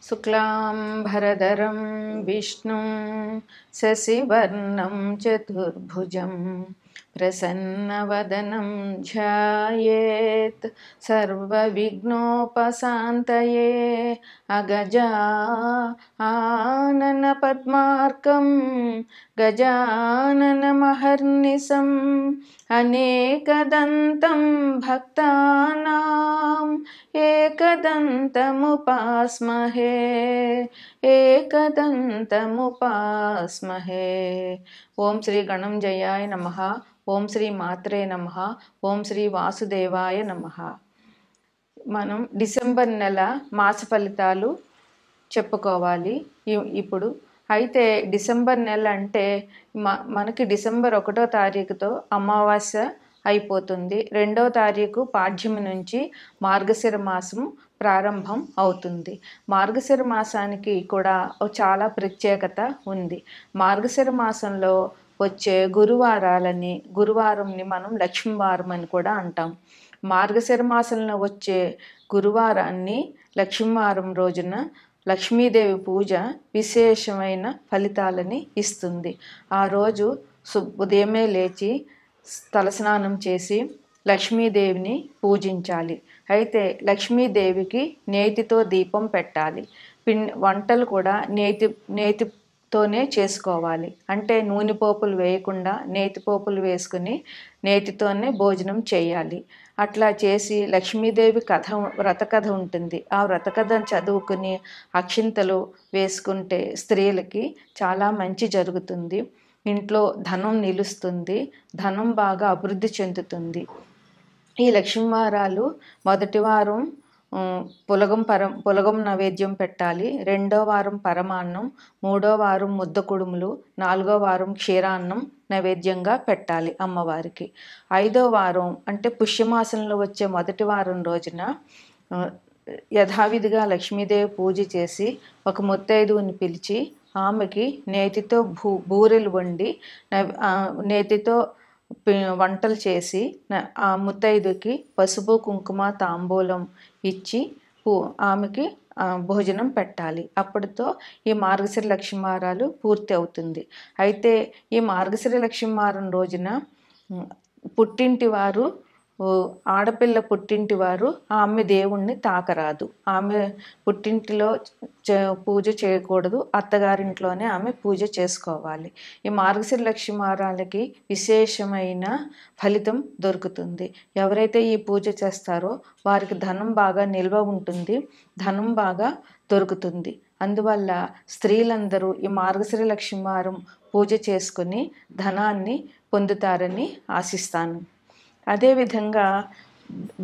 शुक्लांबरधरं विष्णुं शशिवर्णं चतुर्भुजं प्रसन्नवदनं ध्यायेत् सर्वविघ्नोपशान्तये अगजा आननपद्मार्कं गजाननमहर्निशम् अनेकदन्तं भक्तानां एकदन्तमुपास्महे एकदन्तमुपास्महे। ఓం శ్రీ గణంజయాయ నమః. ఓం శ్రీ మాత్రే నమః. ఓం శ్రీ వాసుదేవాయ నమః. మనం డిసెంబర్ నెల మాస ఫలితాలు చెప్పుకోవాలి ఇప్పుడు. అయితే డిసెంబర్ నెల అంటే మనకి డిసెంబర్ 1వ తారీఖుతో అమావాస్య అయిపోతుంది. 2వ తారీఖు పాడ్యమి నుంచి మార్గశిర మాసం ప్రారంభం అవుతుంది. మార్గశిర మాసానికి కూడా చాలా ప్రత్యేకత ఉంది. మార్గశిర మాసంలో వచ్చే గురువారంని మనం లక్ష్మీవారం అని కూడా అంటాం. మార్గశిర మాసంలో వచ్చే గురువారాన్ని లక్ష్మీవారం రోజున లక్ష్మీదేవి పూజ విశేషమైన ఫలితాలని ఇస్తుంది. ఆ రోజు ఉదయమే లేచి తలస్నానం చేసి లక్ష్మీదేవిని పూజించాలి. అయితే లక్ష్మీదేవికి నేతితో దీపం పెట్టాలి. వంటలు కూడా నేతితోనే చేసుకోవాలి. అంటే నూనె పోపులు వేయకుండా నేతి పోపులు వేసుకుని నేతితోనే భోజనం చేయాలి. అట్లా చేసి లక్ష్మీదేవి వ్రత కథ ఉంటుంది. ఆ వ్రత కథను చదువుకుని అక్షింతలు వేసుకుంటే స్త్రీలకి చాలా మంచి జరుగుతుంది. ఇంట్లో ధనం నిలుస్తుంది. ధనం బాగా అభివృద్ధి చెందుతుంది. ఈ లక్ష్మీవారాలు మొదటి వారం పులగం నైవేద్యం పెట్టాలి. 2వ వారం పరమాన్నం, 3వ వారం ముద్ద కుడుములు, 4వ వారం క్షీరాన్నం నైవేద్యంగా పెట్టాలి అమ్మవారికి. 5వ వారం అంటే పుష్యమాసంలో వచ్చే మొదటి వారం రోజున యథావిధిగా లక్ష్మీదేవి పూజ చేసి ఒక ముత్తైదువుని పిలిచి ఆమెకి నేతితో బూరెలు వండి నేతితో వంటలు చేసి ఆ ముత్తైదుకి పసుపు కుంకుమ తాంబూలం ఇచ్చి ఆమెకి భోజనం పెట్టాలి. అప్పటితో ఈ మార్గశిర లక్ష్మీవారాలు పూర్తి అవుతుంది. అయితే ఈ మార్గశిర లక్ష్మీవారం రోజున ఆడపిల్ల పుట్టింటి వారు ఆమె దేవుణ్ణి తాకరాదు. ఆమె పుట్టింటిలో పూజ చేయకూడదు. అత్తగారింట్లోనే ఆమె పూజ చేసుకోవాలి. ఈ మార్గశిర లక్ష్మీవారాలకి విశేషమైన ఫలితం దొరుకుతుంది. ఎవరైతే ఈ పూజ చేస్తారో వారికి ధనం బాగా నిల్వ ఉంటుంది. ధనం బాగా దొరుకుతుంది. అందువల్ల స్త్రీలందరూ ఈ మార్గశిర లక్ష్మీవారం పూజ చేసుకుని ధనాన్ని పొందుతారని ఆశిస్తాను. అదేవిధంగా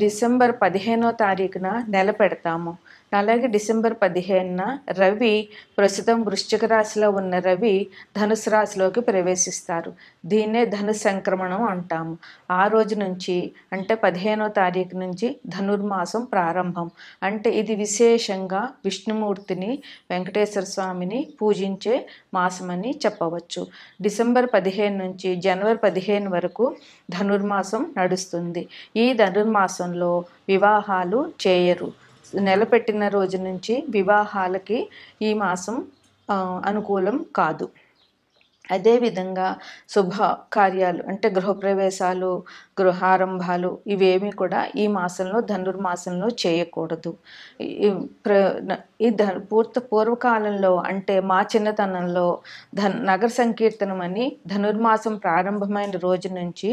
డిసెంబర్ 15వ తారీఖున నెల పెడతాము. అలాగే డిసెంబర్ 15న రవి ప్రస్తుతం వృశ్చిక రాశిలో ఉన్న రవి ధనుసు రాశిలోకి ప్రవేశిస్తారు. దీన్నే ధను సంక్రమణం అంటాము. ఆ రోజు నుంచి అంటే 15వ తారీఖు నుంచి ధనుర్మాసం ప్రారంభం. అంటే ఇది విశేషంగా విష్ణుమూర్తిని వెంకటేశ్వర స్వామిని పూజించే మాసమని చెప్పవచ్చు. డిసెంబర్ 15 నుంచి జనవరి 15 వరకు ధనుర్మాసం నడుస్తుంది. ఈ ధనుర్మాసంలో వివాహాలు చేయరు. నెలపెట్టిన రోజు నుంచి వివాహాలకి ఈ మాసం అనుకూలం కాదు. అదేవిధంగా శుభ కార్యాలు అంటే గృహప్రవేశాలు, గృహారంభాలు ఇవేమీ కూడా ఈ మాసంలో ధనుర్మాసంలో చేయకూడదు. పూర్వకాలంలో అంటే మా చిన్నతనంలో నగర సంకీర్తనం అని ధనుర్మాసం ప్రారంభమైన రోజు నుంచి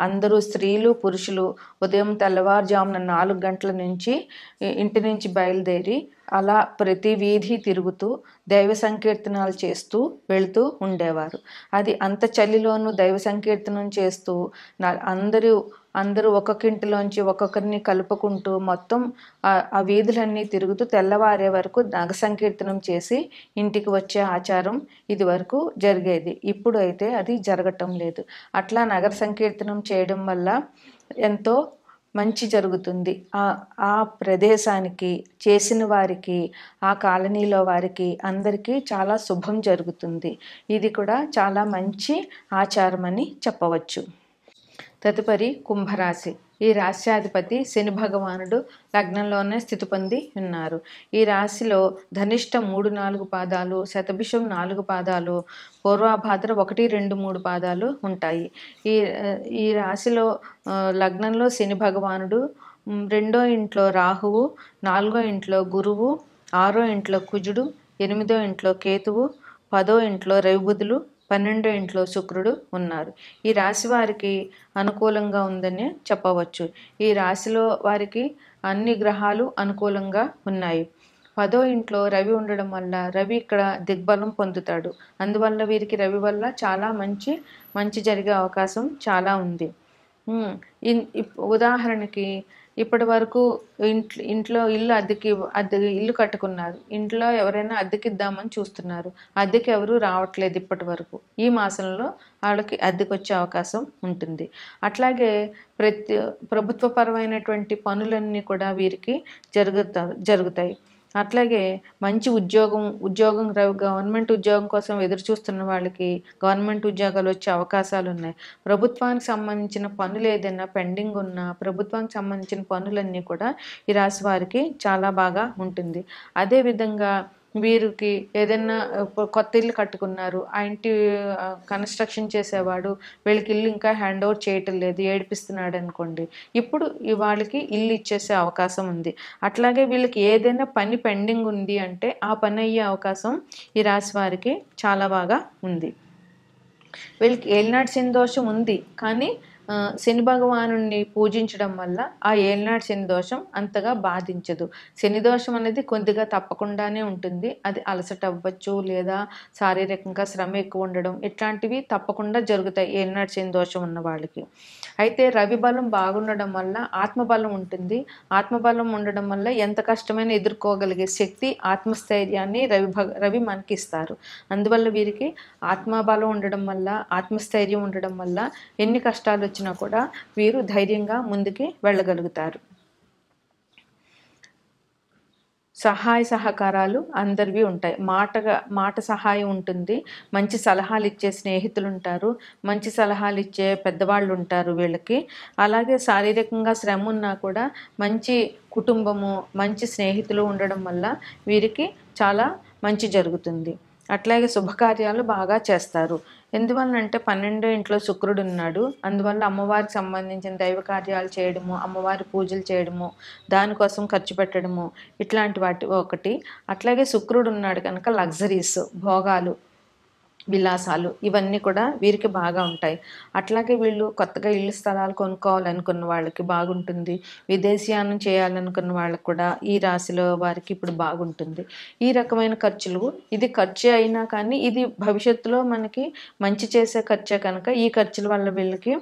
అందరూ స్త్రీలు పురుషులు ఉదయం తెల్లవారుజామున 4 గంటల నుంచి ఇంటి నుంచి బయలుదేరి అలా ప్రతి వీధి తిరుగుతూ దైవ సంకీర్తనాలు చేస్తూ వెళుతూ ఉండేవారు. అది అంత చలిలోనూ దైవ సంకీర్తనం చేస్తూ అందరూ ఒక్కొక్కింటిలోంచి ఒక్కొక్కరిని కలుపుకుంటూ మొత్తం ఆ వీధులన్నీ తిరుగుతూ తెల్లవారే వరకు నగర సంకీర్తనం చేసి ఇంటికి వచ్చే ఆచారం ఇది వరకు జరిగేది. ఇప్పుడు అయితే అది జరగటం లేదు. అట్లా నగర సంకీర్తనం చేయడం వల్ల ఎంతో మంచి జరుగుతుంది. ఆ ప్రదేశానికి చేసిన వారికి ఆ కాలనీలో వారికి అందరికీ చాలా శుభం జరుగుతుంది. ఇది కూడా చాలా మంచి ఆచారం అని చెప్పవచ్చు. తదుపరి కుంభరాశి. ఈ రాశ్యాధిపతి శని భగవానుడు లగ్నంలోనే స్థితి పొంది ఉన్నారు. ఈ రాశిలో ధనిష్ట 3-4 పాదాలు, శతభిషం 4 పాదాలు, పూర్వాభాద్ర 1, 2, 3 పాదాలు ఉంటాయి. ఈ ఈ రాశిలో లగ్నంలో శని భగవానుడు, 2వ ఇంట్లో రాహువు, 4వ ఇంట్లో గురువు, 6వ ఇంట్లో కుజుడు, 8వ ఇంట్లో కేతువు, 10వ ఇంట్లో రవిబుధులు, 12వ ఇంట్లో శుక్రుడు ఉన్నారు. ఈ రాశి వారికి అనుకూలంగా ఉందని చెప్పవచ్చు. ఈ రాశిలో వారికి అన్ని గ్రహాలు అనుకూలంగా ఉన్నాయి. 10వ ఇంట్లో రవి ఉండడం వల్ల రవి ఇక్కడ దిగ్బలం పొందుతాడు. అందువల్ల వీరికి రవి వల్ల చాలా మంచి జరిగే అవకాశం చాలా ఉంది. ఉదాహరణకి ఇప్పటి వరకు ఇంట్లో అద్దెకి ఇల్లు కట్టుకున్నారు. ఇంట్లో ఎవరైనా అద్దెకిద్దామని చూస్తున్నారు. అద్దెకి ఎవరు రావట్లేదు ఇప్పటి వరకు. ఈ మాసంలో వాళ్ళకి అద్దెకి వచ్చే అవకాశం ఉంటుంది. అట్లాగే ప్రభుత్వపరమైనటువంటి పనులన్నీ కూడా వీరికి జరుగుతాయి. అట్లాగే మంచి ఉద్యోగం గవర్నమెంట్ ఉద్యోగం కోసం ఎదురు చూస్తున్న వాళ్ళకి గవర్నమెంట్ ఉద్యోగాలు వచ్చే అవకాశాలు ఉన్నాయి. ప్రభుత్వానికి సంబంధించిన పనులు ఏదైనా పెండింగ్ ఉన్నా ప్రభుత్వానికి సంబంధించిన పనులన్నీ కూడా ఈ రాశి వారికి చాలా బాగా ఉంటుంది. అదేవిధంగా వీరికి ఏదైనా కొత్త ఇల్లు కట్టుకున్నారు, ఆ ఇంటి కన్స్ట్రక్షన్ చేసేవాడు వీళ్ళకి ఇల్లు ఇంకా హ్యాండ్ ఓవర్ చేయటం లేదు, ఏడిపిస్తున్నాడు అనుకోండి, ఇప్పుడు వాళ్ళకి ఇల్లు ఇచ్చేసే అవకాశం ఉంది. అట్లాగే వీళ్ళకి ఏదైనా పని పెండింగ్ ఉంది అంటే ఆ పని అయ్యే అవకాశం ఈ రాశి వారికి చాలా బాగా ఉంది. వీళ్ళకి ఏలినాటి శని దోషం ఉంది, కానీ శని భగవానుడిని పూజించడం వల్ల ఆ ఏలినాటి శని దోషం అంతగా బాధించదు. శని దోషం అనేది కొద్దిగా తప్పకుండానే ఉంటుంది. అది అలసట అవ్వచ్చు, లేదా శారీరకంగా శ్రమ ఎక్కువ ఉండడం, ఇట్లాంటివి తప్పకుండా జరుగుతాయి ఏలినాటి శని దోషం ఉన్న వాళ్ళకి. అయితే రవి బలం బాగుండడం వల్ల ఆత్మబలం ఉంటుంది. ఆత్మబలం ఉండడం వల్ల ఎంత కష్టమైనా ఎదుర్కోగలిగే శక్తి, ఆత్మస్థైర్యాన్ని రవి మనకి ఇస్తారు. అందువల్ల వీరికి ఆత్మబలం ఉండడం వల్ల, ఆత్మస్థైర్యం ఉండడం వల్ల ఎన్ని కష్టాలు వచ్చినా కూడా వీరు ధైర్యంగా ముందుకి వెళ్ళగలుగుతారు. సహాయ సహకారాలు అందరివి ఉంటాయి. మాట సహాయం ఉంటుంది. మంచి సలహాలు ఇచ్చే స్నేహితులు ఉంటారు, మంచి సలహాలు ఇచ్చే పెద్దవాళ్ళు ఉంటారు వీళ్ళకి. అలాగే శారీరకంగా శ్రమ ఉన్నా కూడా మంచి కుటుంబము, మంచి స్నేహితులు ఉండడం వల్ల వీరికి చాలా మంచి జరుగుతుంది. అట్లాగే శుభకార్యాలు బాగా చేస్తారు. ఎందువలనంటే 12వ ఇంట్లో శుక్రుడు ఉన్నాడు. అందువల్ల అమ్మవారికి సంబంధించిన దైవ కార్యాలు చేయడము, అమ్మవారి పూజలు చేయడము, దానికోసం ఖర్చు పెట్టడము, ఇట్లాంటి వాటి ఒకటి. అట్లాగే శుక్రుడు ఉన్నాడు కనుక లగ్జరీస్, భోగాలు, విలాసాలు ఇవన్నీ కూడా వీరికి బాగా ఉంటాయి. అట్లాగే వీళ్ళు కొత్తగా ఇల్లు స్థలాలు కొనుక్కోవాలనుకున్న వాళ్ళకి బాగుంటుంది. విదేశీయానం చేయాలనుకున్న వాళ్ళకి కూడా ఈ రాశిలో వారికి ఇప్పుడు బాగుంటుంది. ఈ రకమైన ఖర్చులు, ఇది ఖర్చు అయినా కానీ ఇది భవిష్యత్తులో మనకి మంచి చేసే ఖర్చే కనుక ఈ ఖర్చుల వల్ల వీళ్ళకి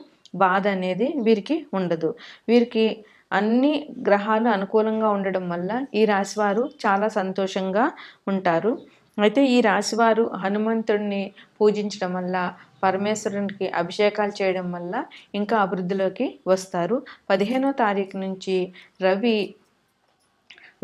బాధ అనేది వీరికి ఉండదు. వీరికి అన్ని గ్రహాలు అనుకూలంగా ఉండడం వల్ల ఈ రాశివారు చాలా సంతోషంగా ఉంటారు. అయితే ఈ రాశివారు హనుమంతుడిని పూజించడం వల్ల, పరమేశ్వరునికి అభిషేకాలు చేయడం వల్ల ఇంకా అభివృద్ధిలోకి వస్తారు. 15వ తారీఖు నుంచి రవి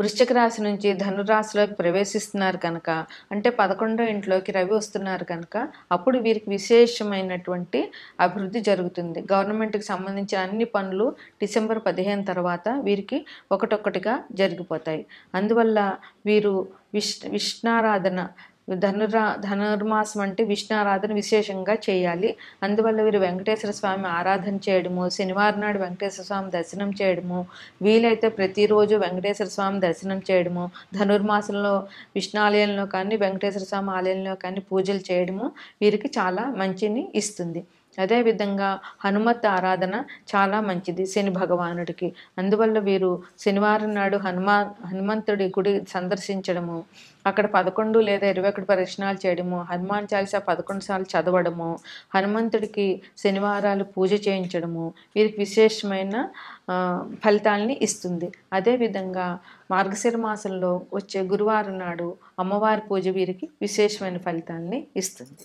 వృశ్చిక రాశి నుంచి ధనురాశిలోకి ప్రవేశిస్తున్నారు కనుక, అంటే 11వ ఇంట్లోకి రవి వస్తున్నారు కనుక అప్పుడు వీరికి విశేషమైనటువంటి అభివృద్ధి జరుగుతుంది. గవర్నమెంట్కి సంబంధించిన అన్ని పనులు డిసెంబర్ 15 తర్వాత వీరికి ఒకటొక్కటిగా జరిగిపోతాయి. అందువల్ల వీరు విష్ణారాధన, ధనుర్మాసం అంటే విష్ణారాధన విశేషంగా చేయాలి. అందువల్ల వీరు వెంకటేశ్వర స్వామి ఆరాధన చేయడము, శనివారం నాడు వెంకటేశ్వర స్వామి దర్శనం చేయడము, వీలైతే ప్రతిరోజు వెంకటేశ్వర స్వామి దర్శనం చేయడము, ధనుర్మాసంలో విష్ణు ఆలయంలో కానీ వెంకటేశ్వర స్వామి ఆలయంలో కానీ పూజలు చేయడము వీరికి చాలా మంచిని ఇస్తుంది. అదేవిధంగా హనుమత్ ఆరాధన చాలా మంచిది శని భగవానుడికి. అందువల్ల వీరు శనివారం నాడు హనుమంతుడి గుడి సందర్శించడము, అక్కడ 11 లేదా 21 ప్రదక్షిణాలు చేయడము, హనుమాన్ చాలీసా 11 సార్లు చదవడము, హనుమంతుడికి శనివారాలు పూజ చేయించడము వీరికి విశేషమైన ఫలితాలని ఇస్తుంది. అదేవిధంగా మార్గశిర మాసంలో వచ్చే గురువారం నాడు అమ్మవారి పూజ వీరికి విశేషమైన ఫలితాలని ఇస్తుంది.